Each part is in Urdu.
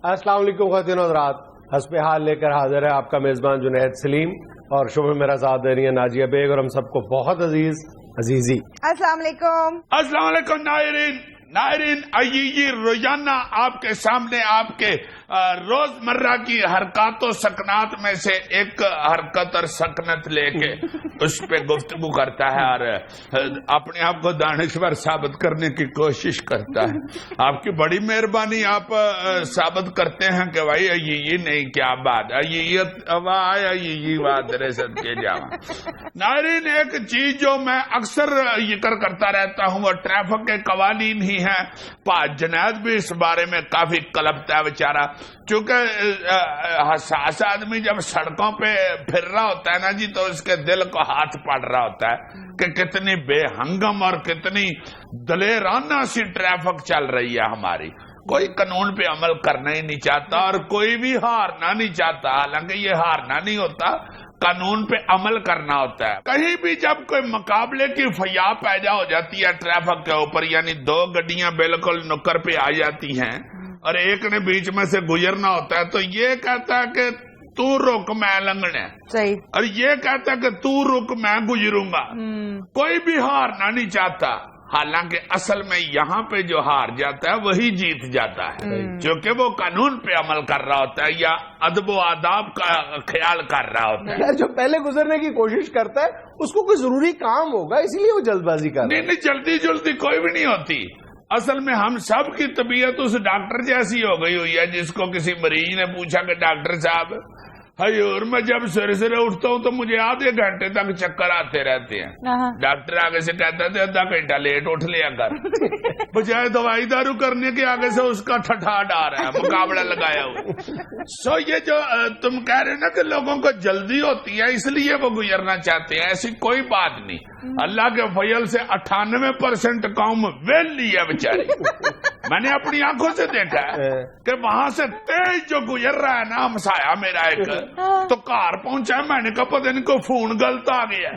السلام علیکم خواتین و حضرات، حسب حال لے کر حاضر ہے آپ کا میزبان جنید سلیم اور شبہ میرا ساتھ دے رہی ہے ناجیہ بیگ، اور ہم سب کو بہت عزیزی السلام علیکم۔ السلام علیکم ناظرین، آئیے روزانہ آپ کے سامنے آپ کے روزمرہ کی حرکات و سکنات میں سے ایک حرکت اور سکنت لے کے اس پہ گفتگو کرتا ہے اور اپنے آپ کو دانشور ثابت کرنے کی کوشش کرتا ہے۔ آپ کی بڑی مہربانی، آپ ثابت کرتے ہیں کہ بھائی یہ نہیں، کیا بات یہ بات رسد کے جاواں۔ ناظرین، ایک چیز جو میں اکثر ذکر کرتا رہتا ہوں وہ ٹریفک کے قوانین ہی ہیں۔ جنید بھی اس بارے میں کافی کلپتا ہے بیچارہ، چونکہ حساس آدمی جب سڑکوں پہ پھر رہا ہوتا ہے نا جی، تو اس کے دل کو ہاتھ پڑ رہا ہوتا ہے کہ کتنی بے ہنگم اور کتنی دلیرانہ سی ٹریفک چل رہی ہے ہماری۔ کوئی قانون پہ عمل کرنا ہی نہیں چاہتا اور کوئی بھی ہارنا نہیں چاہتا، حالانکہ یہ ہارنا نہیں ہوتا، قانون پہ عمل کرنا ہوتا ہے۔ کہیں بھی جب کوئی مقابلے کی فیا پیدا ہو جاتی ہے ٹریفک کے اوپر، یعنی دو گڈیاں بالکل نکر پہ آ جاتی ہیں اور ایک نے بیچ میں سے گزرنا ہوتا ہے، تو یہ کہتا ہے کہ تو رک میں لنگنا ہے، اور یہ کہتا ہے کہ تو رک میں گزروں گا۔ کوئی بھی ہارنا نہیں چاہتا، حالانکہ اصل میں یہاں پہ جو ہار جاتا ہے وہی جیت جاتا ہے، کیونکہ وہ قانون پہ عمل کر رہا ہوتا ہے یا ادب و آداب کا خیال کر رہا ہوتا ہے۔ جو پہلے گزرنے کی کوشش کرتا ہے اس کو کوئی ضروری کام ہوگا، اسی لیے وہ جلد بازی کر رہا ہے۔ نہیں، جلدی کوئی بھی نہیں ہوتی۔ اصل میں ہم سب کی طبیعت اس ڈاکٹر جیسی ہو گئی ہوئی ہے جس کو کسی مریض نے پوچھا کہ ڈاکٹر صاحب حضور میں جب سر اٹھتا ہوں تو مجھے آدھے گھنٹے تک چکر آتے رہتے ہیں۔ ڈاکٹر آگے سے کہتا تھا آدھا گھنٹہ لیٹ اٹھ لیا کر، بجائے دوائی دارو کرنے کے آگے سے اس کا ٹھٹھاٹ آ رہا ہے، مقابلہ لگایا ہوا۔ یہ جو تم کہہ رہے نا کہ لوگوں کو جلدی ہوتی ہے اس لیے وہ گزرنا چاہتے ہیں، ایسی کوئی بات نہیں۔ اللہ کے فضل سے 98% قوم ویلی ہے بیچاری۔ میں نے اپنی آنکھوں سے دیکھا ہے کہ وہاں سے تیز جو گزر رہا ہے نا ہمسایا میرا ایک، تو کار پہنچا ہے، میں نے کہا پتہ نہیں کوئی فون غلط آ گیا،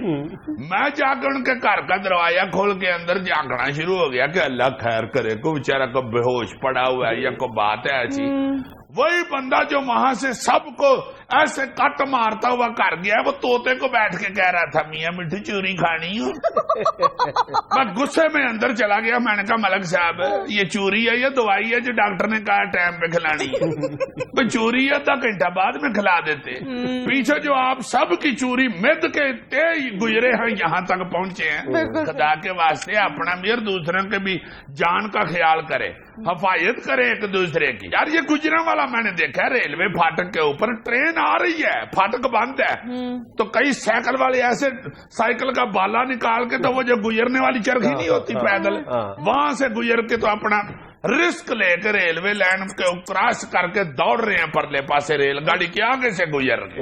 میں جا کے ان کے گھر کا دروازہ کھول کے اندر جھانکنا شروع ہو گیا کہ اللہ خیر کرے، کو بیچارہ کو بے ہوش پڑا ہوا ہے یا کوئی بات ہے ایسی۔ وہی بندہ جو وہاں سے سب کو ایسے کٹ مارتا ہوا کر گیا، وہ طوطے کو بیٹھ کے کہہ رہا تھا میاں میٹھی چوری کھانی ہو۔ میں غصے میں اندر چلا گیا، میں نے کہا ملک صاحب یہ چوری ہے یا دوائی ہے جو ڈاکٹر نے کہا ٹائم پہ کھلانی ہے؟ چوری ہے آدھا گھنٹہ بعد میں کھلا دیتے، پیچھے جو آپ سب کی چوری مد کے تیز گزرے ہیں یہاں تک پہنچے ہیں۔ خدا کے واسطے اپنا بھی اور دوسروں کے بھی جان کا خیال کرے، حفاظت کرے ایک دوسرے کی۔ یار یہ گجرا والا میں نے دیکھا ریلوے پھاٹک کے اوپر ٹرین آ رہی ہے، پھاٹک بند ہے، تو کئی سائیکل والے ایسے سائیکل کا بالا نکال کے، تو وہ جو گزرنے والی چرخی نہیں ہوتی پیدل، وہاں سے گزر کے تو اپنا رسک لے کے ریلوے لائن کے کراس کر کے دوڑ رہے ہیں پرلے پاسے ریل گاڑی کے آگے سے گزر کے۔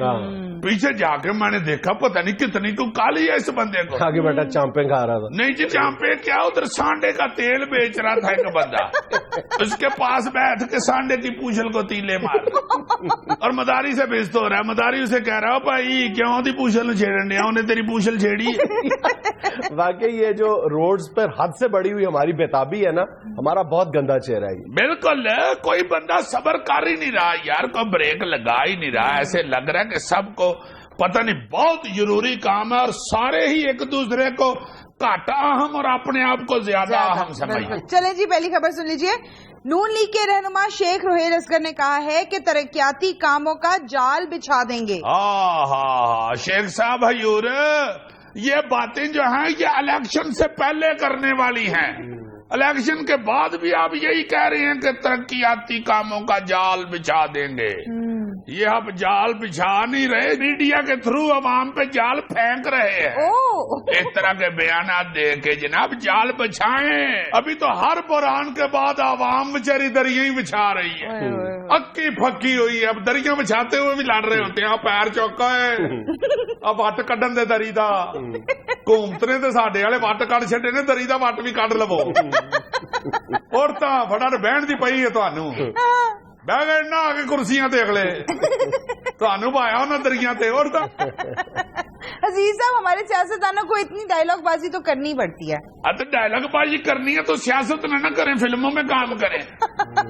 پیچھے جا کے میں نے دیکھا پتہ نہیں کتنی کو کالی ہے اس بندے کو، آگے بیٹا چانپے کھا رہا تھا۔ نہیں جی چانپے کیا، ادھر سانڈے کا تیل بیچ رہا تھا ایک بندہ، اس کے پاس بیٹھ کے سانڈے کی پوچھل کو تیلے مار، اور مداری سے بھیجتا ہو رہا ہے، مداری اسے کہہ رہا ہے بھائی کیوں دی پوچھل چھیڑنے، انہیں تیری پوچھل چھیڑی۔ واقعی یہ جو روڈز پر حد سے بڑی ہوئی ہماری بےتابی ہے نا، ہمارا بہت گندا چہرہ ہے۔ بالکل، کوئی بندہ صبر کر ہی نہیں رہا یار، کوئی بریک لگا ہی نہیں رہا، ایسے لگ رہا ہے کہ سب کو پتہ نہیں بہت ضروری کام ہے اور سارے ہی ایک دوسرے کو گھاٹا اہم اور اپنے آپ کو زیادہ اہم سمجھیں۔ چلیں جی پہلی خبر سن لیجئے۔ نون لیگ کے رہنما شیخ روہیل اصغر نے کہا ہے کہ ترقیاتی کاموں کا جال بچھا دیں گے۔ شیخ صاحب حضور، یہ باتیں جو ہیں یہ الیکشن سے پہلے کرنے والی ہیں، الیکشن کے بعد بھی آپ یہی کہہ رہے ہیں کہ ترقیاتی کاموں کا جال بچھا دیں گے۔ یہ اب جال بچھا نہیں رہے، میڈیا کے تھرو عوام پہ جال پھینک رہے ہیں۔ اس طرح کے بیانات دے کے جناب جال بچھائیں، ابھی تو ہر بحران کے بعد عوام بیچاری دریا ہی بچھا رہی ہے، اکی پھکی ہوئی ہے، اب دریا بچھاتے ہوئے بھی لڑ رہے ہوتے ہیں، پیر چوکا ہے اب وٹ کڈن دے دری دا، گھومتنے تے ساڈے والے وٹ کڈ چھڈے نے، دری دا وٹ بھی کڈ لو۔ عورتاں فٹافٹ بہن دی پئی ہے تانوں، بہ گئے نہ آ کے کرسیاں تے اگلے تانوں پایا انہاں دریاں تے۔ عورتاں عزیز صاحب ہمارے سیاستدانوں کو اتنی ڈائلاگ بازی تو کرنی پڑتی ہے۔ ڈائلاگ بازی کرنی ہے تو سیاست نہ کریں، فلموں میں کام کریں۔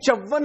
54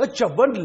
54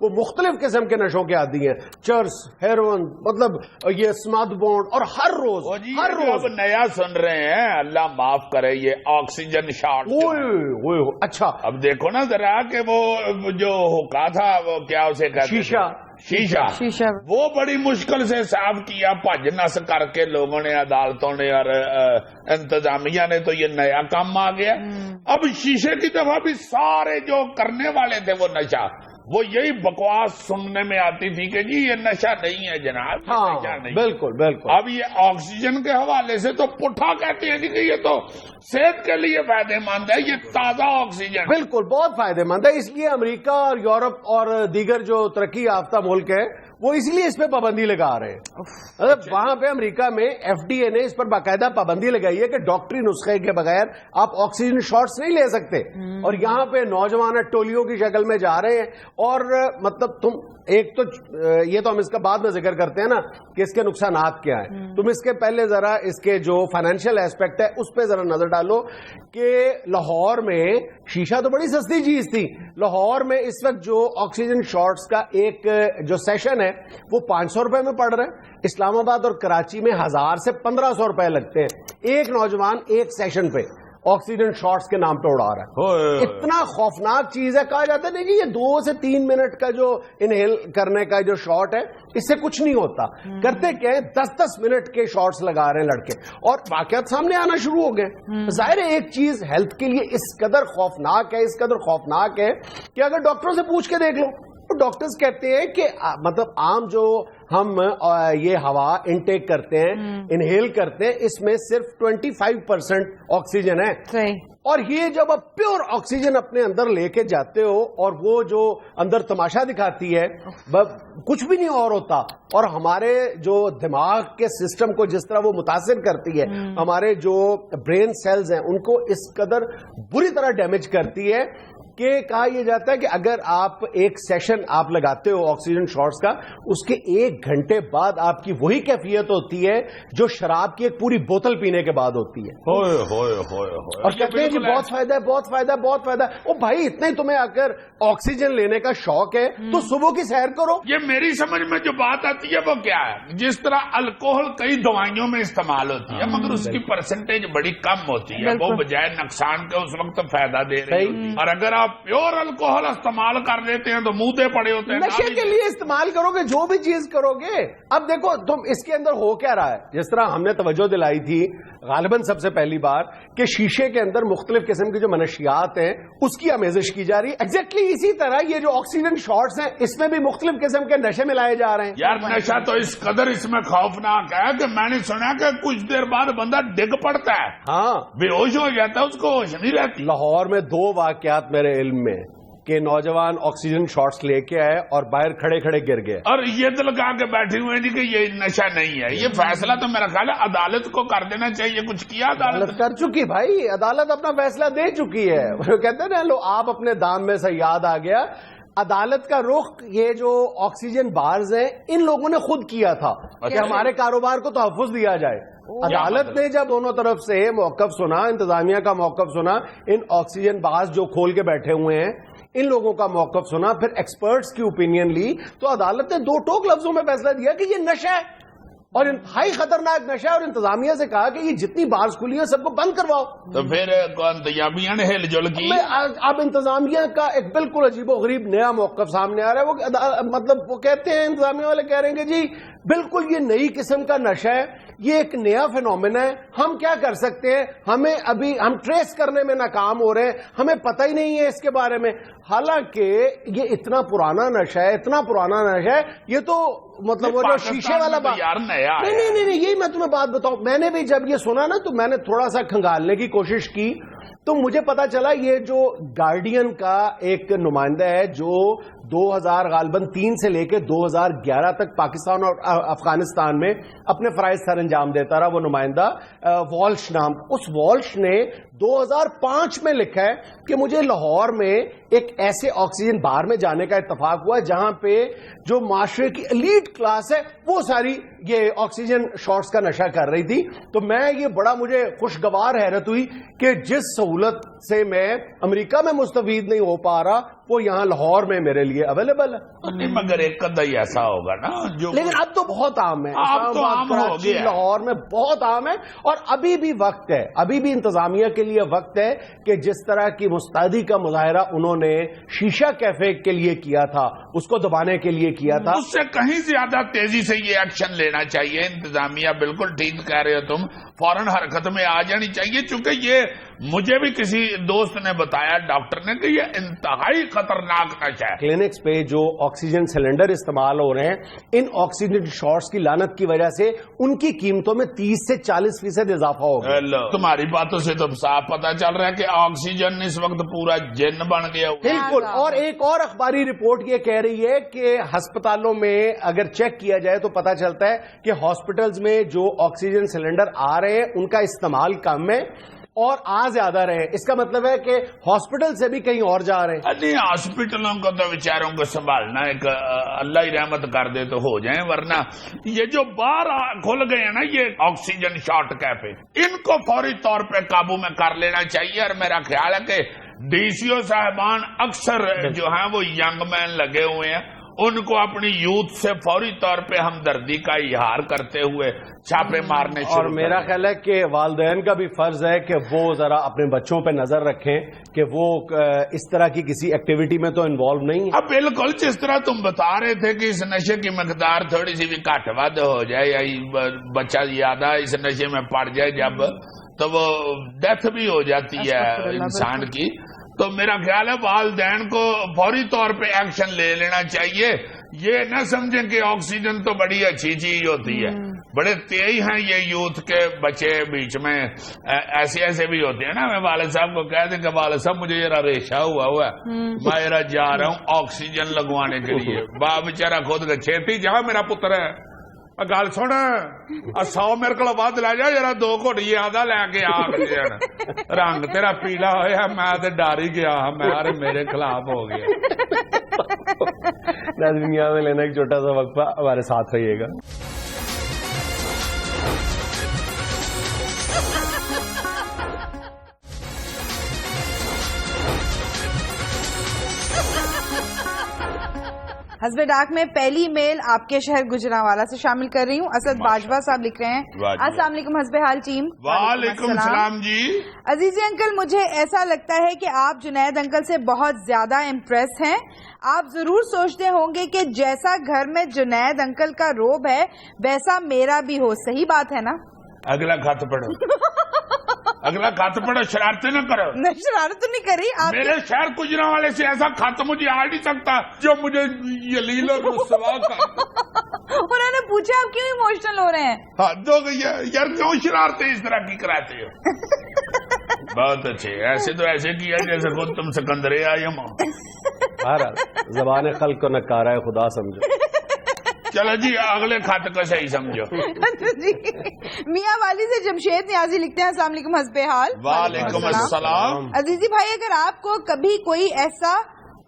وہ مختلف قسم کے نشوں کے عادی ہیں, چرس, ہیروئن, مطلب یہ اسماد بونڈ, اور ہر روز اب نیا سن رہے ہیں, اللہ معاف کرے, یہ آکسیجن شاٹ. اچھا اب دیکھو نا ذرا کہ وہ جو حکا تھا وہ کیا اسے کہتے شیشہ وہ بڑی مشکل سے صاف کیا, بھج نس کر کے لوگوں نے, عدالتوں نے اور انتظامیہ نے, تو یہ نیا کام آ گیا. اب شیشے کی دفعہ بھی سارے جو کرنے والے تھے وہ نشہ, وہ یہی بکواس سننے میں آتی تھی کہ جی یہ نشہ نہیں ہے جناب. ہاں بالکل بالکل. اب یہ آکسیجن کے حوالے سے تو پٹھا کہتے ہیں کہ یہ تو صحت کے لیے فائدہ مند ہے, یہ تازہ آکسیجن. بالکل بہت فائدہ مند ہے. اس لیے امریکہ اور یورپ اور دیگر جو ترقی یافتہ ملک ہیں وہ اس لیے اس پہ پابندی لگا رہے ہیں. وہاں پہ امریکہ میں ایف ڈی اے نے اس پر باقاعدہ پابندی لگائی ہے کہ ڈاکٹری نسخے کے بغیر آپ آکسیجن شاٹس نہیں لے سکتے. اور یہاں پہ نوجوان ٹولیوں کی شکل میں جا رہے ہیں, اور مطلب تم ایک تو یہ تو ہم اس کا بعد میں ذکر کرتے ہیں نا کہ اس کے نقصانات کیا ہیں, تم اس کے پہلے ذرا اس کے جو فائنینشیل ایسپیکٹ ہے اس پہ ذرا نظر ڈالو کہ لاہور میں شیشہ تو بڑی سستی چیز تھی. لاہور میں اس وقت جو آکسیجن شاٹس کا ایک جو سیشن ہے وہ 500 روپے میں پڑ رہے ہیں. اسلام آباد اور کراچی میں 1000 سے 1500 روپے لگتے ہیں. ایک نوجوان ایک سیشن پہ آکسیجن شاٹس کے نام پہ اڑا رہا ہے. اتنا خوفناک چیز ہے. کہا جاتا ہے نہیں جی یہ 2 سے 3 منٹ کا جو انہیل کرنے کا جو شاٹ ہے اس سے کچھ نہیں ہوتا. کرتے کیا ہے 10-10 منٹ کے شاٹس لگا رہے ہیں لڑکے, اور واقعات سامنے آنا شروع ہو گئے. ظاہر ہے ایک چیز ہیلتھ کے لیے اس قدر خوفناک ہے, اس قدر خوفناک ہے کہ اگر ڈاکٹروں سے پوچھ کے دیکھ لو تو ڈاکٹرز کہتے ہیں کہ مطلب عام جو ہم یہ ہوا انٹیک کرتے ہیں, انہیل کرتے ہیں, اس میں صرف 25% آکسیجن ہے. اور یہ جب آپ پیور آکسیجن اپنے اندر لے کے جاتے ہو اور وہ جو اندر تماشا دکھاتی ہے کچھ بھی نہیں اور ہوتا, اور ہمارے جو دماغ کے سسٹم کو جس طرح وہ متاثر کرتی ہے, ہمارے جو برین سیلز ہیں ان کو اس قدر بری طرح ڈیمیج کرتی ہے کہ کہا یہ جاتا ہے کہ اگر آپ ایک سیشن آپ لگاتے ہو آکسیجن شاٹس کا, اس کے 1 گھنٹے بعد آپ کی وہی کیفیت ہوتی ہے جو شراب کی ایک پوری بوتل پینے کے بعد ہوتی ہے. اور کہتے ہیں جی بہت فائدہ ہے, بہت فائدہ ہے, بہت فائدہ ہے. او بھائی اتنے تمہیں اگر آکسیجن لینے کا شوق ہے تو صبح کی سیر کرو. یہ میری سمجھ میں جو بات آتی ہے وہ کیا ہے, جس طرح الکوہل کئی دوائیوں میں استعمال ہوتی ہے مگر اس کی پرسنٹیج بڑی کم ہوتی ہے, وہ بجائے نقصان کے اس وقت فائدہ دے رہی ہے. اور اگر آپ پیور الکوہل استعمال کر دیتے ہیں تو منہ دے پڑے ہوتے ہیں. نشے کے لیے استعمال کرو گے جو بھی چیز کرو گے. اب دیکھو تم اس کے اندر ہو کیا رہا ہے, جس طرح ہم نے توجہ دلائی تھی غالباً سب سے پہلی بار کہ شیشے کے اندر مختلف قسم کی جو منشیات ہیں اس کی آمیزش کی جا رہی ہے. ایگزیکٹلی اسی طرح یہ جو آکسیجن شاٹس ہیں اس میں بھی مختلف قسم کے نشے ملائے جا رہے ہیں. یار نشہ تو اس قدر اس میں خوفناک ہے کہ میں نے سنا کہ کچھ دیر بعد بندہ ڈگ پڑتا ہے, ہاں بے ہوش ہو جاتا ہے, اس کو ہوش نہیں رہتی. لاہور میں 2 واقعات میرے علم میں کہ نوجوان آکسیجن شاٹس لے کے آئے اور باہر کھڑے کھڑے گر گئے, اور یہ تو لگا کے بیٹھے ہوئے ہیں کہ یہ نشہ نہیں ہے. یہ فیصلہ تو میرا خیال ہے عدالت کو کر دینا چاہیے. کچھ کیا عدالت کر چکی بھائی, عدالت اپنا فیصلہ دے چکی ہے. کہتے ہیں نا لو آپ اپنے دام میں سے یاد آ گیا. عدالت کا رخ یہ جو آکسیجن بارز ہیں ان لوگوں نے خود کیا تھا کہ ہمارے کاروبار کو تحفظ دیا جائے. عدالت نے جب دونوں طرف سے موقف سنا, انتظامیہ کا موقف سنا, ان آکسیجن بارز جو کھول کے بیٹھے ہوئے ہیں ان لوگوں کا موقف سنا, پھر ایکسپرٹس کی اوپینین لی, تو عدالت نے 2 ٹوک لفظوں میں فیصلہ دیا کہ یہ نشہ ہے اور انتہائی خطرناک نشہ, اور انتظامیہ سے کہا کہ یہ جتنی بارز کھلی ہیں سب کو بند کرواؤ. تو پھر انتظامیہ نے ہل جل کی. اب انتظامیہ کا ایک بالکل عجیب و غریب نیا موقف سامنے آ رہا ہے. وہ مطلب وہ کہتے ہیں, انتظامیہ والے کہہ رہے ہیں کہ جی بالکل یہ نئی قسم کا نشہ ہے, یہ ایک نیا فینومینا ہے, ہم کیا کر سکتے ہیں, ہمیں ابھی ہم ٹریس کرنے میں ناکام ہو رہے ہیں, ہمیں پتہ ہی نہیں ہے اس کے بارے میں. حالانکہ یہ اتنا پرانا نشہ ہے, اتنا پرانا نشہ ہے, یہ تو مطلب وہ جو شیشے والا بات نہیں, یہی میں تمہیں بات بتاؤں. میں نے بھی جب یہ سنا نا تو میں نے تھوڑا سا کھنگالنے کی کوشش کی تو مجھے پتا چلا یہ جو گارڈین کا ایک نمائندہ ہے جو 2000 غالباً 3 سے لے کے 2011 تک پاکستان اور افغانستان میں اپنے فرائض سر انجام دیتا رہا, وہ نمائندہ والش نام, اس والش نے 2005 میں لکھا ہے کہ مجھے لاہور میں ایک ایسے آکسیجن بار میں جانے کا اتفاق ہوا جہاں پہ جو معاشرے کی ایلیٹ کلاس ہے وہ ساری یہ آکسیجن شاٹس کا نشہ کر رہی تھی. تو میں یہ بڑا مجھے خوشگوار حیرت ہوئی کہ جس سہولت سے میں امریکہ میں مستفید نہیں ہو پا رہا وہ یہاں لاہور میں میرے لیے اویلیبل ہے. نہیں مگر ایک کدی ایسا ہوگا نا جو, لیکن اب تو بہت عام ہے, اب تو عام ہو گیا, لاہور میں بہت عام ہے. اور ابھی بھی وقت ہے, ابھی بھی انتظامیہ کے لیے وقت ہے کہ جس طرح کی مستعدی کا مظاہرہ انہوں نے شیشہ کیفے کے لیے کیا تھا, اس کو دبانے کے لیے کیا تھا, اس سے کہیں زیادہ تیزی سے یہ ایکشن لینا چاہیے. انتظامیہ بالکل ٹھیک کہہ رہے ہو تم, فوراً حرکت میں آ جانی چاہیے. چونکہ یہ مجھے بھی کسی دوست نے بتایا, ڈاکٹر نے, کہ یہ انتہائی خطرناک نشہ ہے. کلینکس پہ جو آکسیجن سلنڈر استعمال ہو رہے ہیں, ان آکسیجن شارٹس کی لعنت کی وجہ سے ان کی قیمتوں میں 30 سے 40% اضافہ ہو گیا. تمہاری باتوں سے تو صاف پتا چل رہا ہے کہ آکسیجن اس وقت پورا جن بن گیا. بالکل. اور ایک اور اخباری رپورٹ یہ کہہ رہی ہے کہ ہسپتالوں میں اگر چیک کیا جائے تو پتا چلتا ہے کہ ہاسپٹلز میں جو آکسیجن سلنڈر آ رہے ہیں ان کا استعمال کم ہے اور زیادہ رہے. اس کا مطلب ہے کہ ہاسپٹل سے بھی کہیں اور جا رہے ہیں. نہیں, ہاسپٹلوں کو تو بیچاروں کو سنبھالنا ایک اللہ ہی رحمت کر دے تو ہو جائیں, ورنہ یہ جو باہر کھل گئے ہیں نا یہ آکسیجن شارٹ کیفے, ان کو فوری طور پہ قابو میں کر لینا چاہیے. اور میرا خیال ہے کہ ڈی سی او صاحبان اکثر جو ہیں وہ ینگ مین لگے ہوئے ہیں, ان کو اپنی یوتھ سے فوری طور پہ ہمدردی کا اظہار کرتے ہوئے چھاپے مارنے شروع. اور میرا خیال ہے کہ والدین کا بھی فرض ہے کہ وہ ذرا اپنے بچوں پہ نظر رکھیں کہ وہ اس طرح کی کسی ایکٹیویٹی میں تو انوالو نہیں ہے. اب بالکل جس طرح تم بتا رہے تھے کہ اس نشے کی مقدار تھوڑی سی بھی گھٹ ود ہو جائے یا بچہ زیادہ اس نشے میں پڑ جائے جب, تو وہ ڈیتھ بھی ہو جاتی ہے انسان کی. تو میرا خیال ہے والدین کو فوری طور پہ ایکشن لے لینا چاہیے. یہ نہ سمجھیں کہ آکسیجن تو بڑی اچھی چیز ہوتی ہے, بڑے تیز ہیں یہ یوتھ کے بچے بیچ میں, ایسے بھی ہوتے ہیں نا. میں والد صاحب کو کہہ دیں کہ والد صاحب مجھے ذرا ریشہ ہوا ہے, میں جا رہا ہوں آکسیجن لگوانے کے لیے. باپ بیچارہ خود کے چھیتی جہاں میرا پتر ہے, گل سن 100 میرے کو ود لے جا, ذرا 2 گھٹ یہ آدھا لے کے آ رنگ تیرا پیلا ہوا, میں تو ڈر ہی گیا, میں میرے خلاف ہو گیا. دنیا میں لینا ایک چھوٹا سا وقفہ, ہمارے ساتھ رہیے گا. حزب ڈاک میں پہلی میل آپ کے شہر گجرانوالہ سے شامل کر رہی ہوں. اسد باجوہ صاحب لکھ رہے ہیں, السلام علیکم حزب حال ٹیم. وعلیکم السلام جی. عزیزی انکل, مجھے ایسا لگتا ہے کہ آپ جنید انکل سے بہت زیادہ امپریس ہیں. آپ ضرور سوچتے ہوں گے کہ جیسا گھر میں جنید انکل کا روب ہے ویسا میرا بھی ہو. صحیح بات ہے نا؟ اگلا خط پڑھو, اگلا خط پڑھو, شرارتیں نہ کرو. نہیں, شرارت تو نہیں کری. میرے شہر گجرانوالے سے ایسا خط مجھے آ نہیں سکتا جو مجھے یلیل اور رسوا کر. انہوں نے پوچھا آپ کیوں ایموشنل ہو رہے ہیں؟ ہاں دو یار, کیوں شرارتیں اس طرح کی کراتے ہو؟ بہت اچھے, ایسے تو ایسے کیا جیسے خود تم سکندرے آئیم ہو. بہرحال زبان خلق کو نکارا ہے خدا سمجھو. چلو جی اگلے خط کو صحیح سمجھو. جی, میاں والی سے جمشید نیازی لکھتے ہیں, السلام علیکم حزب حال. وعلیکم السلام. عزیزی بھائی, اگر آپ کو کبھی کوئی ایسا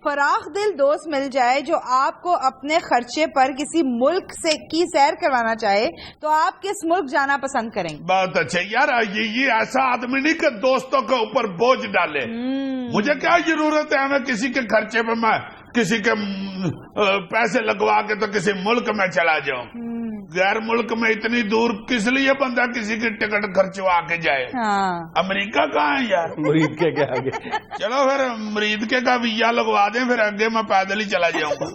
فراخ دل دوست مل جائے جو آپ کو اپنے خرچے پر کسی ملک سے کی سیر کروانا چاہے تو آپ کس ملک جانا پسند کریں؟ بہت اچھا یار, یہ ایسا آدمی نہیں کہ دوستوں کے اوپر بوجھ ڈالے. مجھے کیا ضرورت ہے میں کسی کے خرچے پہ میں کسی کے پیسے لگوا کے تو کسی ملک میں چلا جاؤں. غیر ملک میں اتنی دور کس لیے بندہ کسی کی ٹکٹ خرچوا کے جائے؟ امریکہ کہاں ہے یار؟ مرید کے کیا آگے. چلو پھر مرید کے کا ویزا لگوا دیں, پھر آگے میں پیدل ہی چلا جاؤں گا.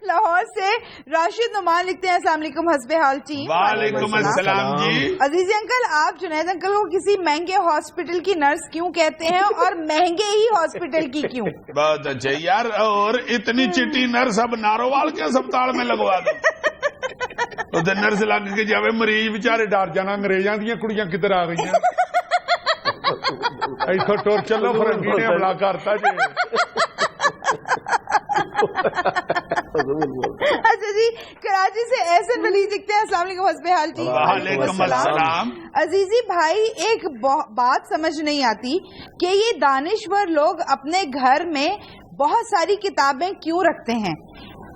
لاہور سے راشد نعمان لکھتے ہیں, السلام علیکم حزب حال ٹیم. وعلیکم السلام جی. عزیزی انکل, آپ جنید انکل کو کسی مہنگے ہاسپٹل کی نرس کیوں کہتے ہیں اور مہنگے ہی ہاسپٹل کی کیوں؟ بہت اچھا یار, اور اتنی چٹی نرس اب نارووال کے اسپتال میں لگوا دو. نرس لگ کے جاوے, مریض بچارے ڈر جانا, انگریزاں دیا کڑیاں کدھر آ گئی ہیں, ایسا ٹور چلو فرنگی نے حملہ کرتا جی. اچھا جی, کراچی سے احسن ولی لکھتے ہیں, السلام علیکم حزب حال ٹیم. وعلیکم السلام. عزیزی بھائی, ایک بات سمجھ نہیں آتی کہ یہ دانشور لوگ اپنے گھر میں بہت ساری کتابیں کیوں رکھتے ہیں.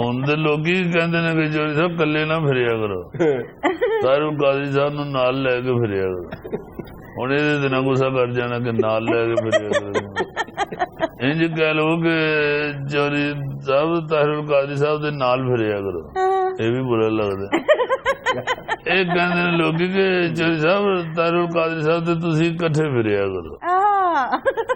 ਹੁੰਦੇ ਲੋਕੀ ਕਹਿੰਦੇ ਨੇ ਕਿ ਚੌਧਰੀ ਸਾਹਿਬ ਕੱਲੇ ਨਾ ਫਿਰਿਆ ਕਰੋ, ਤਾਰੂ ਕਾਦਰੀ ਸਾਹਿਬ ਨੂੰ ਨਾਲ ਲੈ ਕੇ ਫਿਰਿਆ ਕਰੋ। ਹੁਣ ਇਹਦੇ ਤੇ ਨਾ ਗੁੱਸਾ ਕਰ ਜਾਣਾ ਕਿ ਨਾਲ ਲੈ ਕੇ ਫਿਰਿਆ ਕਰੋ। ਇੰਜ ਕਹਿ ਲਓ ਕਿ ਚੌਧਰੀ ਸਾਹਿਬ ਤਾਰੂ ਕਾਦਰੀ ਸਾਹਿਬ ਦੇ ਨਾਲ ਫਿਰਿਆ ਕਰੋ, ਇਹ ਵੀ ਬੁਰਾ ਲੱਗਦਾ। ਇਹ ਕਹਿੰਦੇ ਨੇ ਲੋਕੀ ਕਿ ਚੌਧਰੀ ਸਾਹਿਬ ਤਾਰੂ ਕਾਦਰੀ ਸਾਹਿਬ ਤੇ ਤੁਸੀਂ ਇਕੱਠੇ ਫਿਰਿਆ ਕਰੋ।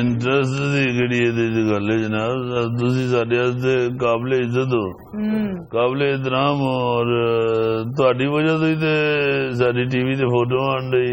ਇੰਟਰਸਟ ਦੀ ਕਿਹੜੀ ਇਹਦੇ ਚ ਗੱਲ ਹੈ ਜਨਾਬ? ਤੁਸੀਂ ਸਾਡੇ ਵਾਸਤੇ ਕਾਬਲੇ ਇੱਜ਼ਤ ਹੋ, ਕਾਬਲੇ ਇਤਰਾਮ ਹੋ, ਔਰ ਤੁਹਾਡੀ ਵਜ੍ਹਾ ਤੋਂ ਹੀ ਤੇ ਸਾਡੀ ਟੀਵੀ ਤੇ ਫੋਟੋ ਆਣ ਰਹੀ।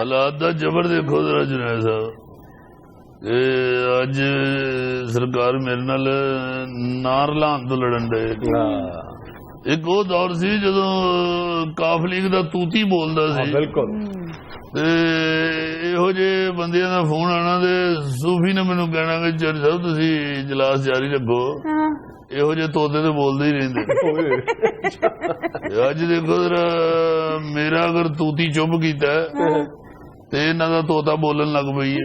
ਹਾਲਾਤ ਦਾ ਜ਼ਬਰ ਦੇਖੋ ਜ਼ਰਾ ਜੁਨੈਦ ਸਾਹਿਬ। ਅੱਜ ਸਰਕਾਰ ਮੇਰੇ ਨਾਲ ਨਾਰ ਲਾਉਣ ਤੋਂ ਲੜਨ ਦੇ। ਇੱਕ ਉਹ ਦੌਰ ਸੀ ਜਦੋਂ ਕਾਫ ਲੀਗ ਦਾ ਤੂਤੀ ਬੋਲਦਾ ਸੀ। ਬਿਲਕੁਲ। ਤੇ ਇਹੋ ਜਿਹੇ ਬੰਦਿਆਂ ਦਾ ਫੋਨ ਆਣਾ ਤੇ ਸੂਫੀ ਨੇ ਮੈਨੂੰ ਕਹਿਣਾ ਕਿ ਚੌਧਰੀ ਸਾਹਿਬ ਤੁਸੀਂ ਇਜਲਾਸ ਜਾਰੀ ਰੱਖੋ, ਇਹੋ ਜਿਹੇ ਤੋਤੇ ਤੇ ਬੋਲਦੇ ਹੀ ਰਹਿੰਦੇ। ਅੱਜ ਦੇਖੋ ਜਰਾ, ਮੇਰਾ ਅਗਰ ਤੂਤੀ ਚੁੱਪ ਕੀਤਾ ਤੇ ਇਹਨਾਂ ਦਾ ਤੋਤਾ ਬੋਲਣ ਲੱਗ ਪਈ ਹੈ।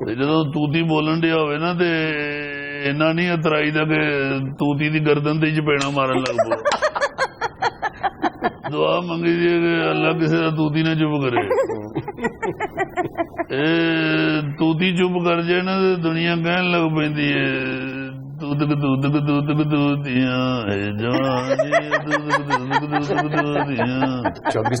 ਤੇ ਜਦੋਂ ਤੂਤੀ ਬੋਲਣ ਦੇ ਹੋਵੇ ਨਾ ਤੇ ਇੰਨਾ ਨਹੀਂ ਅਤਰਾਈ ਦਾ ਕਿ ਤੂਤੀ ਦੀ ਗਰਦਨ ਤੇ ਚਪੇੜਾ ਮਾਰਨ ਲੱਗ ਪਓ। ਦੁਆ ਮੰਗੀ ਦੀ ਕਿ ਅੱਲਾ ਕਿਸੇ ਦਾ ਤੂਤੀ ਨਾ ਚੁੱਪ ਕਰੇ। ਇਹ ਤੂਤੀ ਚੁੱਪ ਕਰ ਜਾਏ ਨਾ ਤੇ ਦੁਨੀਆ ਕਹਿਣ ਲੱਗ ਪੈਂਦੀ ਹੈ ਤੂਤਕ ਤੂਤਕ ਤੂਤਕ ਤੂਤੀਆਂ ਹੈ ਜਵਾਨੀ ਤੂਤਕ ਤੂਤਕ ਤੂਤੀਆਂ। 24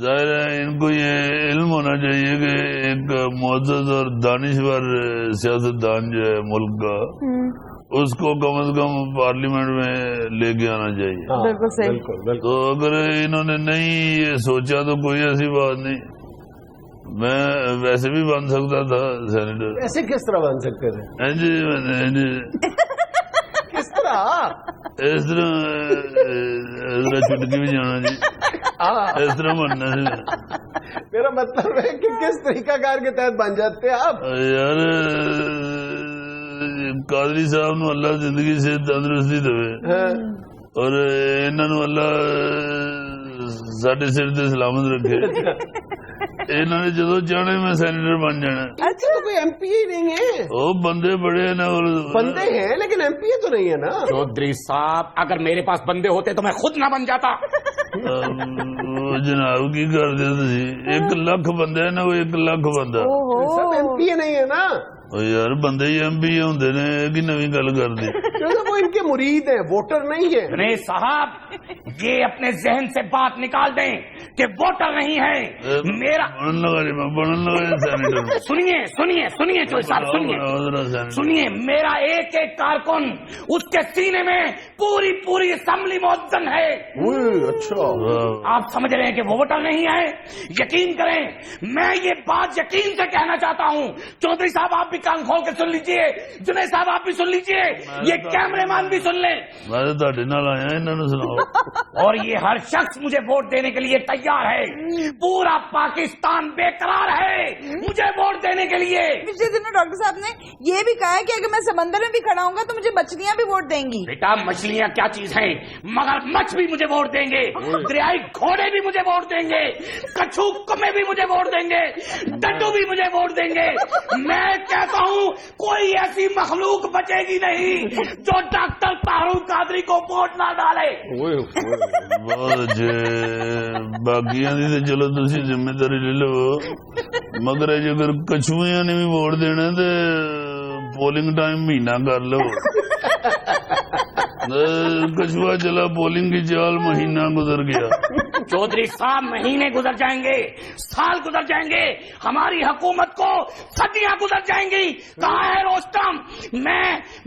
ظاہر ہے ان کو یہ علم ہونا چاہیے کہ ایک معزز اور دانشور سیاستدان جو ہے ملک کا اس کو کم از کم پارلیمنٹ میں لے کے آنا چاہیے. بالکل صحیح. تو اگر انہوں نے نہیں یہ سوچا تو کوئی ایسی بات نہیں. میں ویسے بھی بن سکتا تھا سینیٹر. ایسے کس طرح بن سکتے تھے؟ جی کس طرح؟ اس طرح چٹکی بھی جانا جی اس طرح بننا ہے. میرا مطلب ہے کہ کس طریقہ کار کے تحت بن جاتے ہیں آپ؟ یار قادری صاحب نو اللہ زندگی سے تندرستی دے اور انہوں اللہ ساڈے سر تے سلامت رکھے. انہوں نے جدو چاہنا میں سینیٹر بن جانا. اچھا تو کوئی ایم پی ہی نہیں ہے. وہ بندے بڑے ہیں نا. بندے ہیں لیکن ایم پی تو نہیں ہے نا. چودھری صاحب اگر میرے پاس بندے ہوتے تو میں خود نہ بن جاتا. جناب کی کر دے 1 لاکھ بندے ہیں نا. وہ 1 لاکھ بندہ سب ایم پی نہیں ہے نا. یار بندے ہی ایم پی ہوندے نے کہ نویں گل کر دی. وہ ان کے مرید ہیں ووٹر نہیں ہے. نہیں صاحب یہ اپنے ذہن سے بات نکال دیں کہ ووٹر نہیں ہے. میرا بنن لگا سینیٹر. سنیے سنیے سنیے چودھری صاحب سنیے میرا ایک ایک کارکن اس کے سینے میں پوری پوری اسمبلی موزن ہے. اچھا آپ سمجھ رہے ہیں کہ وہ ووٹر نہیں ہے. یقین کریں میں یہ بات یقین سے کہنا چاہتا ہوں. چودھری صاحب آپ بھی کان کھول کے سن لیجئے. جنید صاحب آپ بھی سن لیجئے. یہ کیمرے مین بھی سن لیں. میں تھوڑے نال آیا انہوں نے سناؤ. اور یہ ہر شخص مجھے ووٹ دینے کے لیے تیار ہے. پورا پاکستان بے قرار ہے مجھے ووٹ دینے کے لیے. پچھلے دنوں ڈاکٹر صاحب نے یہ بھی کہا ہے کہ اگر میں سمندر میں بھی کھڑا ہوں گا تو مجھے مچھلیاں بھی ووٹ دیں گی. بیٹا مچھلیاں کیا چیز ہیں مگر مچھ بھی مجھے ووٹ دیں گے. دریائی گھوڑے بھی مجھے ووٹ دیں گے. کچھو کمے بھی مجھے ووٹ دیں گے. ڈڈو بھی مجھے ووٹ دیں گے. میں کہتا ہوں کوئی ایسی مخلوق بچے گی نہیں جو ڈاکٹر طاہر القادری کو ووٹ نہ ڈالے. باقی چلو تھی ذمہ داری لے لو مگر اگر کچھویاں نے بھی ووٹ دینا تو پولنگ ٹائم مہینہ کر لو. کچھوا چلا پولنگ کی چال مہینہ گزر گیا. چودھری صاحب مہینے گزر جائیں گے سال گزر جائیں گے ہماری حکومت کو صدیاں گزر جائیں گی. کہاں ہے روستم؟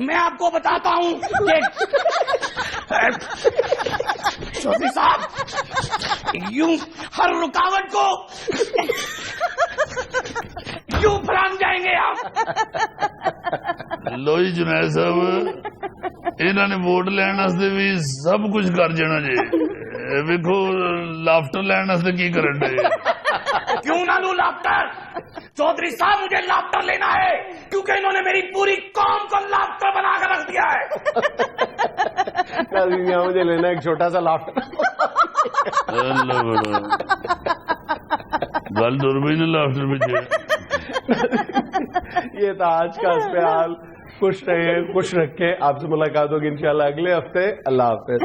میں آپ کو بتاتا ہوں کہ چودھری صاحب یوں ہر رکاوٹ کو یوں پھلانگ جائیں گے آپ. لو جی جنید صاحب انہوں نے ووٹ لین بھی سب کچھ کر جانا جی. ویکو لافٹر لین کی کرن دے. کیوں نہ لوں لافٹر؟ چودھری صاحب مجھے لافٹر لینا ہے کیونکہ انہوں نے میری پوری قوم کو لافٹر بنا کر رکھ دیا ہے. مجھے لینا ایک چھوٹا سا لافٹر. گل دور بھی نا لافٹر پیچھے. یہ تھا آج کا اسپیال. خوش رہے خوش رکھے. آپ سے ملاقات ہوگی انشاءاللہ اگلے ہفتے. اللہ حافظ.